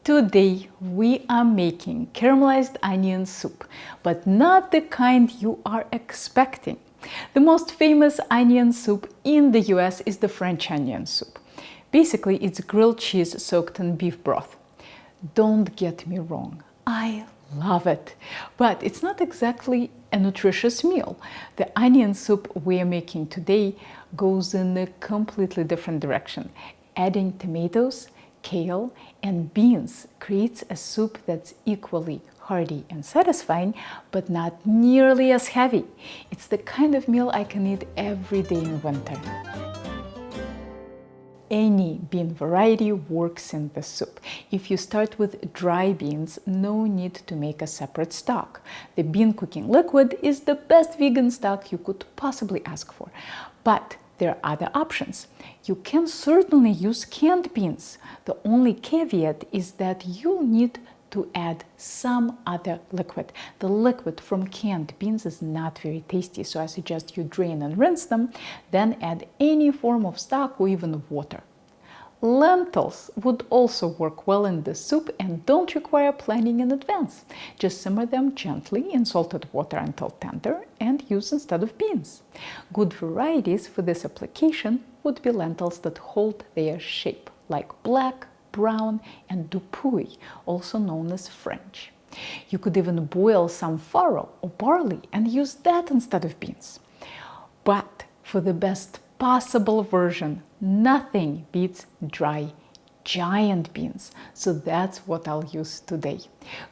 Today we are making caramelized onion soup, but not the kind you are expecting. The most famous onion soup in the US is the French onion soup. Basically, it's grilled cheese soaked in beef broth. Don't get me wrong, I love it, but it's not exactly a nutritious meal. The onion soup we are making today goes in a completely different direction. Adding tomatoes, kale, and beans creates a soup that's equally hearty and satisfying, but not nearly as heavy. It's the kind of meal I can eat every day in winter. Any bean variety works in the soup. If you start with dry beans, no need to make a separate stock. The bean cooking liquid is the best vegan stock you could possibly ask for. But there are other options. You can certainly use canned beans. The only caveat is that you'll need to add some other liquid. The liquid from canned beans is not very tasty, so I suggest you drain and rinse them, then add any form of stock or even water. Lentils would also work well in this soup and don't require planning in advance. Just simmer them gently in salted water until tender and use instead of beans. Good varieties for this application would be lentils that hold their shape, like black, brown, and dupuy, also known as French. You could even boil some farro or barley and use that instead of beans. But for the best possible version, nothing beats dry giant beans, so that's what I'll use today.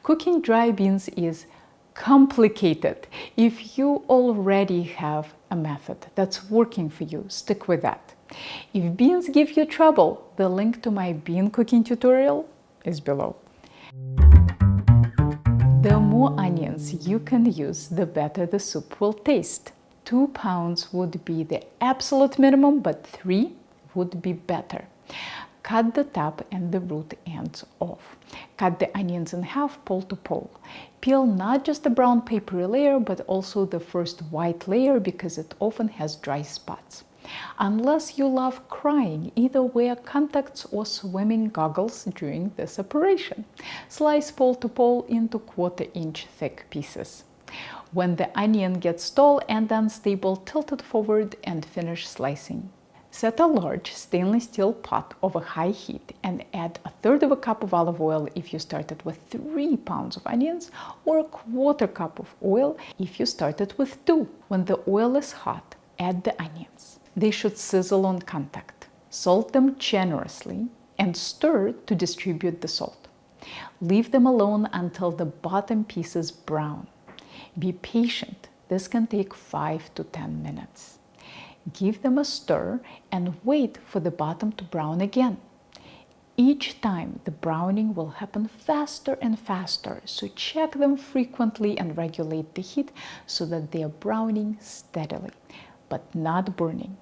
Cooking dry beans is complicated. If you already have a method that's working for you, stick with that. If beans give you trouble, the link to my bean cooking tutorial is below. The more onions you can use, the better the soup will taste. 2 pounds would be the absolute minimum, but 3 would be better. Cut the top and the root ends off. Cut the onions in half, pole to pole. Peel not just the brown papery layer, but also the first white layer because it often has dry spots. Unless you love crying, either wear contacts or swimming goggles during this operation. Slice pole to pole into 1/4 inch thick pieces. When the onion gets tall and unstable, tilt it forward and finish slicing. Set a large stainless steel pot over high heat and add 1/3 cup of olive oil if you started with 3 pounds of onions, or 1/4 cup of oil if you started with 2. When the oil is hot, add the onions. They should sizzle on contact. Salt them generously and stir to distribute the salt. Leave them alone until the bottom pieces brown. Be patient. This can take 5 to 10 minutes. Give them a stir and wait for the bottom to brown again. Each time the browning will happen faster and faster, so check them frequently and regulate the heat so that they are browning steadily, but not burning.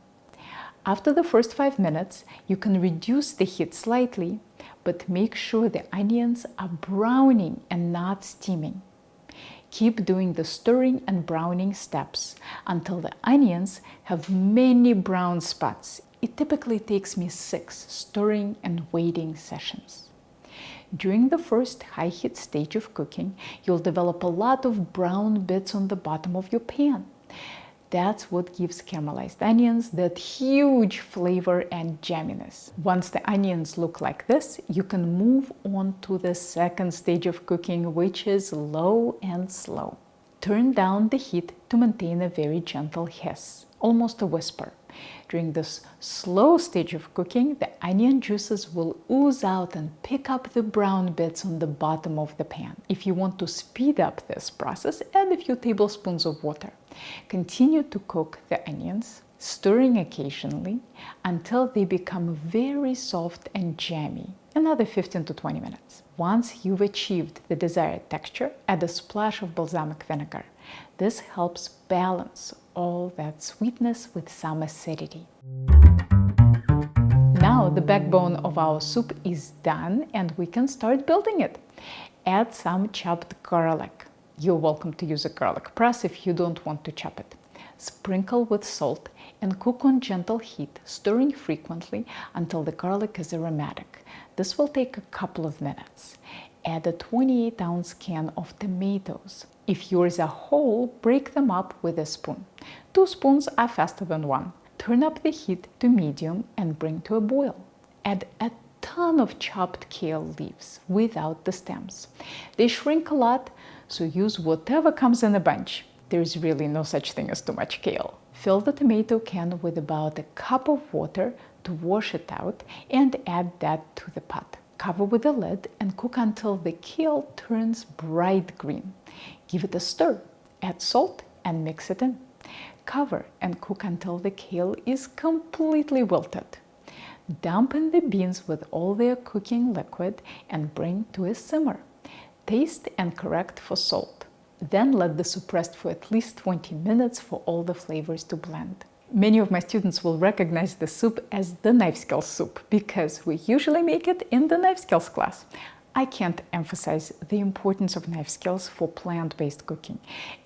After the first 5 minutes, you can reduce the heat slightly, but make sure the onions are browning and not steaming. Keep doing the stirring and browning steps until the onions have many brown spots. It typically takes me 6 stirring and waiting sessions. During the first high heat stage of cooking, you'll develop a lot of brown bits on the bottom of your pan. That's what gives caramelized onions that huge flavor and jamminess. Once the onions look like this, you can move on to the second stage of cooking, which is low and slow. Turn down the heat to maintain a very gentle hiss, almost a whisper. During this slow stage of cooking, the onion juices will ooze out and pick up the brown bits on the bottom of the pan. If you want to speed up this process, add a few tablespoons of water. Continue to cook the onions, stirring occasionally until they become very soft and jammy. Another 15 to 20 minutes. Once you've achieved the desired texture, add a splash of balsamic vinegar. This helps balance all that sweetness with some acidity. Now the backbone of our soup is done and we can start building it. Add some chopped garlic. You're welcome to use a garlic press if you don't want to chop it. Sprinkle with salt and cook on gentle heat, stirring frequently until the garlic is aromatic. This will take a couple of minutes. Add a 28-ounce can of tomatoes. If yours are whole, break them up with a spoon. 2 spoons are faster than 1. Turn up the heat to medium and bring to a boil. Add a ton of chopped kale leaves without the stems. They shrink a lot, so use whatever comes in a bunch. There's really no such thing as too much kale. Fill the tomato can with about a cup of water to wash it out and add that to the pot. Cover with a lid and cook until the kale turns bright green. Give it a stir, add salt and mix it in. Cover and cook until the kale is completely wilted. Dump in the beans with all their cooking liquid and bring to a simmer. Taste and correct for salt. Then let the soup rest for at least 20 minutes for all the flavors to blend. Many of my students will recognize the soup as the knife skills soup because we usually make it in the knife skills class. I can't emphasize the importance of knife skills for plant-based cooking.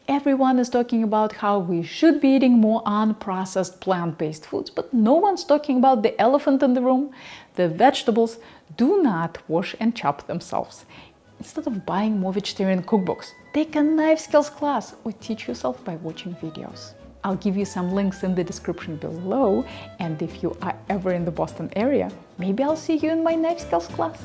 Everyone is talking about how we should be eating more unprocessed plant-based foods, but no one's talking about the elephant in the room. The vegetables do not wash and chop themselves. Instead of buying more vegetarian cookbooks, take a knife skills class or teach yourself by watching videos. I'll give you some links in the description below, and if you are ever in the Boston area, maybe I'll see you in my knife skills class.